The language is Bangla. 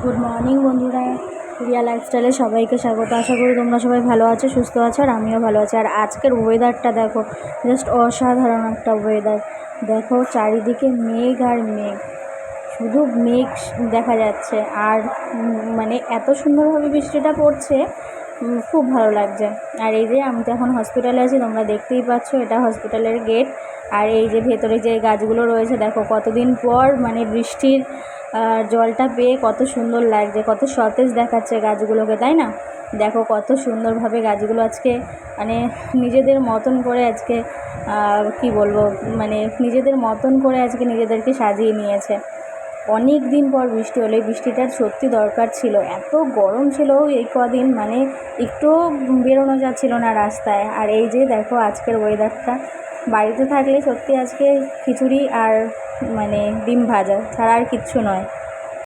গুড মর্নিং বন্ধুরা, রিয়া লাইফস্টাইলে সবাইকে স্বাগত। আশা করি তোমরা সবাই ভালো আছো, সুস্থ আছো, আর আমিও ভালো আছি। আর আজকের ওয়েদারটা দেখো, জাস্ট অসাধারণ একটা ওয়েদার। দেখো চারিদিকে মেঘ আর মেঘ, শুধু মেঘ দেখা যাচ্ছে। আর মানে এত সুন্দরভাবে বৃষ্টিটা পড়ছে, খুব ভালো লাগছে। আর এই যে আমি তো এখন হসপিটালে আছি, তোমরা দেখতেই পাচ্ছ, এটা হসপিটালের গেট। আর এই যে ভেতরে যে গাছগুলো রয়েছে, দেখো কতদিন পর মানে বৃষ্টির জলটা পেয়ে কত সুন্দর লাগছে, কত সতেজ দেখাচ্ছে গাছগুলোকে, তাই না? দেখো কত সুন্দরভাবে গাছগুলো আজকে মানে নিজেদের মতন করে আজকে কি বলবো, মানে নিজেদের মতন করে আজকে নিজেদেরকে সাজিয়ে নিয়েছে। অনেক দিন পর বৃষ্টি হলো, এই বৃষ্টিটার সত্যি দরকার ছিল। এত গরম ছিল এই কদিন, মানে একটুও বেরোনো যাচ্ছিল না রাস্তায়। আর এই যে দেখো আজকের ওয়েদারটা, বাড়িতে থাকলে সত্যি আজকে খিচুড়ি আর মানে ডিম ভাজা ছাড়া আর কিচ্ছু নয়।